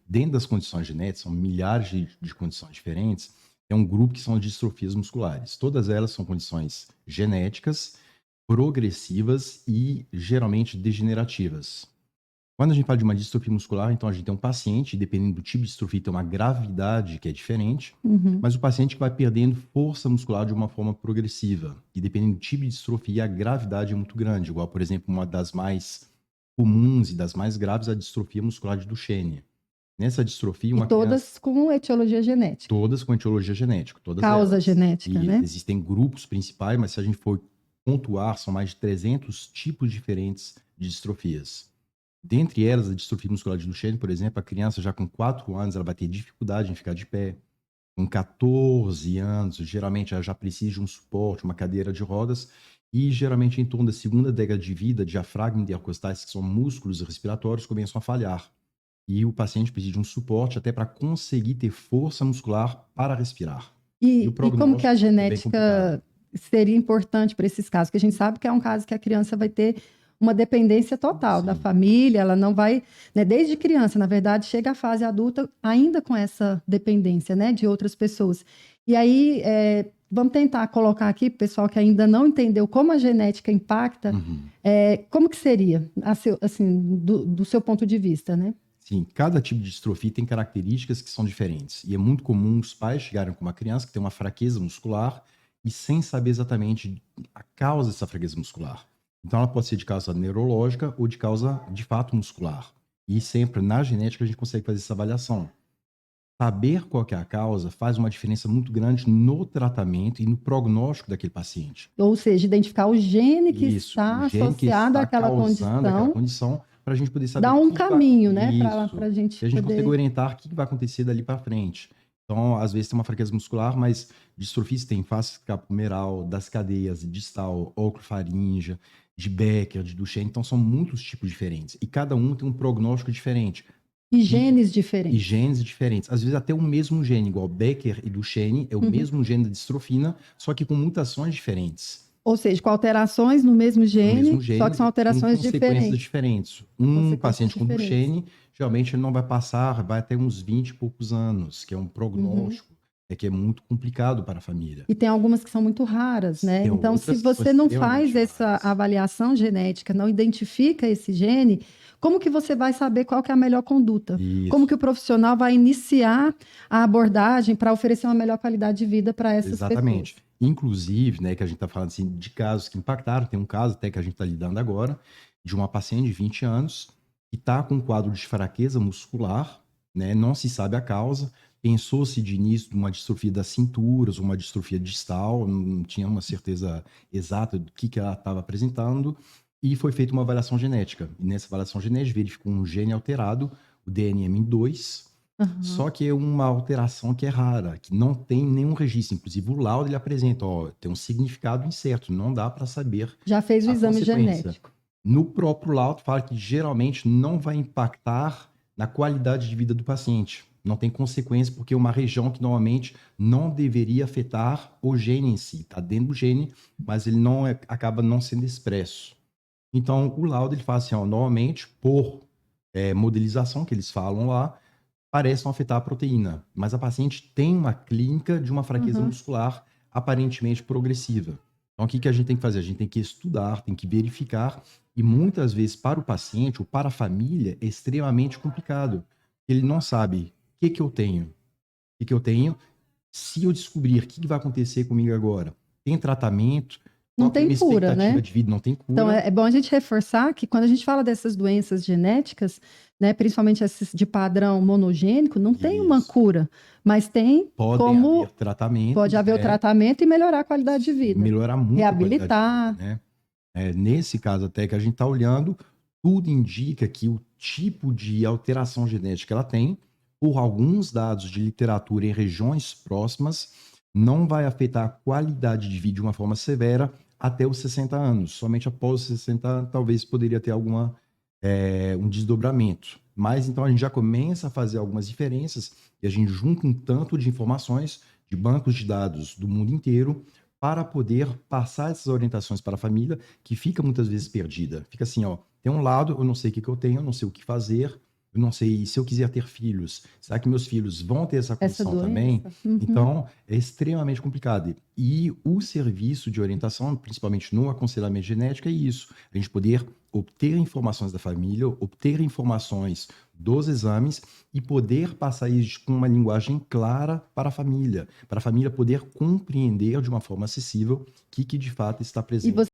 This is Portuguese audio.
dentro das condições genéticas, são milhares de condições diferentes, é um grupo que são as distrofias musculares. Todas elas são condições genéticas, progressivas e geralmente degenerativas. Quando a gente fala de uma distrofia muscular, então a gente tem um paciente, dependendo do tipo de distrofia, tem uma gravidade que é diferente, Uhum. mas o paciente que vai perdendo força muscular de uma forma progressiva. E dependendo do tipo de distrofia, a gravidade é muito grande. Igual, por exemplo, uma das mais comuns e das mais graves é a distrofia muscular de Duchenne. Nessa distrofia, E uma criança, todas com etiologia genética, todas com etiologia genética, todas causa elas. genética, E né? existem grupos principais, mas se a gente for pontuar, são mais de 300 tipos diferentes de distrofias. Dentre elas, a distrofia muscular de Duchenne, por exemplo, a criança já com 4 anos, ela vai ter dificuldade em ficar de pé. Com 14 anos, geralmente ela já precisa de um suporte, uma cadeira de rodas, e geralmente em torno da segunda década de vida, diafragma intercostais, que são músculos respiratórios, começam a falhar. E o paciente precisa de um suporte até para conseguir ter força muscular para respirar. E o E como que a prognóstico é bem complicado. genética seria importante para esses casos? Porque a gente sabe que é um caso que a criança vai ter uma dependência total da Sim. família, ela não vai, né, desde criança, na verdade, chega à fase adulta ainda com essa dependência, né, de outras pessoas. E aí, vamos tentar colocar aqui, para o pessoal que ainda não entendeu como a genética impacta, Uhum. como que seria, assim, do seu ponto de vista, né? Sim, cada tipo de distrofia tem características que são diferentes. E é muito comum os pais chegarem com uma criança que tem uma fraqueza muscular e sem saber exatamente a causa dessa fraqueza muscular. Então, ela pode ser de causa neurológica ou de causa de fato muscular. E sempre na genética a gente consegue fazer essa avaliação. Saber qual que é a causa faz uma diferença muito grande no tratamento e no prognóstico daquele paciente. Ou seja, identificar o gene que Isso, o está gene que associado está àquela causando aquela condição, condição, para a gente poder saber dá o um que vai. caminho, né, para Isso. a gente E a gente consegue poder. orientar o que vai acontecer dali para frente. Então, às vezes tem uma fraqueza muscular, mas distrofia tem face capomeral, das cadeias distal, oculofaríngea, de Becker, de Duchenne. Então, são muitos tipos diferentes. E cada um tem um prognóstico diferente. E E, genes e diferentes. genes diferentes. Às vezes até o mesmo gene, igual Becker e Duchenne, é o Uhum. mesmo gene da distrofina, só que com mutações diferentes. Ou seja, com alterações no mesmo No mesmo gene, só que são gene, com alterações consequências diferentes. diferentes. Um Consequências paciente com diferentes. Duchenne, geralmente ele não vai passar, vai até uns 20 e poucos anos, que é um Uhum. prognóstico, que é muito complicado para a família. E tem algumas que são muito raras, né? Tem Então, se outras que são você não extremamente faz essa raras. avaliação genética, não identifica esse gene, como que você vai saber qual que é a melhor conduta? Como que Isso, o profissional vai iniciar a abordagem para oferecer uma melhor qualidade de vida para essas pessoas? exatamente. Inclusive, né, que a gente está falando assim, de casos que impactaram, tem um caso até que a gente está lidando agora, de uma paciente de 20 anos, que está com um quadro de fraqueza muscular, né, não se sabe a causa, pensou-se de início de uma distrofia das cinturas, uma distrofia distal, não tinha uma certeza exata do que ela estava apresentando, e foi feita uma avaliação genética. E nessa avaliação genética verificou um gene alterado, o DNMI2, Aham. só que é uma alteração que é rara, que não tem nenhum registro. Inclusive, o laudo ele apresenta, ó, tem um significado incerto, não dá para saber Já fez o a exame consequência. genético. No próprio laudo, fala que geralmente não vai impactar na qualidade de vida do paciente. Não tem consequência, porque é uma região que normalmente não deveria afetar o gene em si. Está dentro do gene, mas ele não acaba não sendo expresso. Então, o laudo ele fala assim, ó, normalmente, por modelização que eles falam lá, parece não afetar a proteína, mas a paciente tem uma clínica de uma fraqueza Aham. muscular aparentemente progressiva. Então, o que que a gente tem que fazer? A gente tem que estudar, tem que verificar, e muitas vezes para o paciente ou para a família é extremamente complicado. Ele não sabe o que que eu tenho, o que que eu tenho, se eu descobrir o que que vai acontecer comigo agora. Tem tratamento? Não Qual que é a tem minha cura, expectativa né? de vida? Não tem Então, cura. é bom a gente reforçar que quando a gente fala dessas doenças genéticas, né, principalmente essas de padrão monogênico, não tem uma Isso. cura, mas tem Podem haver como pode tratamentos, haver o né? tratamento e melhorar a qualidade de vida. Melhorar muito a qualidade de vida, Reabilitar. né? Nesse caso até que a gente está olhando, tudo indica que o tipo de alteração genética que ela tem, por alguns dados de literatura em regiões próximas, não vai afetar a qualidade de vida de uma forma severa até os 60 anos. Somente após os 60 anos, talvez poderia ter um desdobramento. Mas então a gente já começa a fazer algumas diferenças e a gente junta um tanto de informações de bancos de dados do mundo inteiro para poder passar essas orientações para a família, que fica muitas vezes perdida. Fica assim, ó, tem um lado, eu não sei o que que eu tenho, eu não sei o que fazer, eu não sei, se eu quiser ter filhos, será que meus filhos vão ter essa Essa condição também? doença. Uhum. Então, é extremamente complicado. E o serviço de orientação, principalmente no aconselhamento genético, é isso. A gente poder obter informações da família, obter informações dos exames e poder passar isso com uma linguagem clara para a família poder compreender de uma forma acessível o que de fato está E presente. você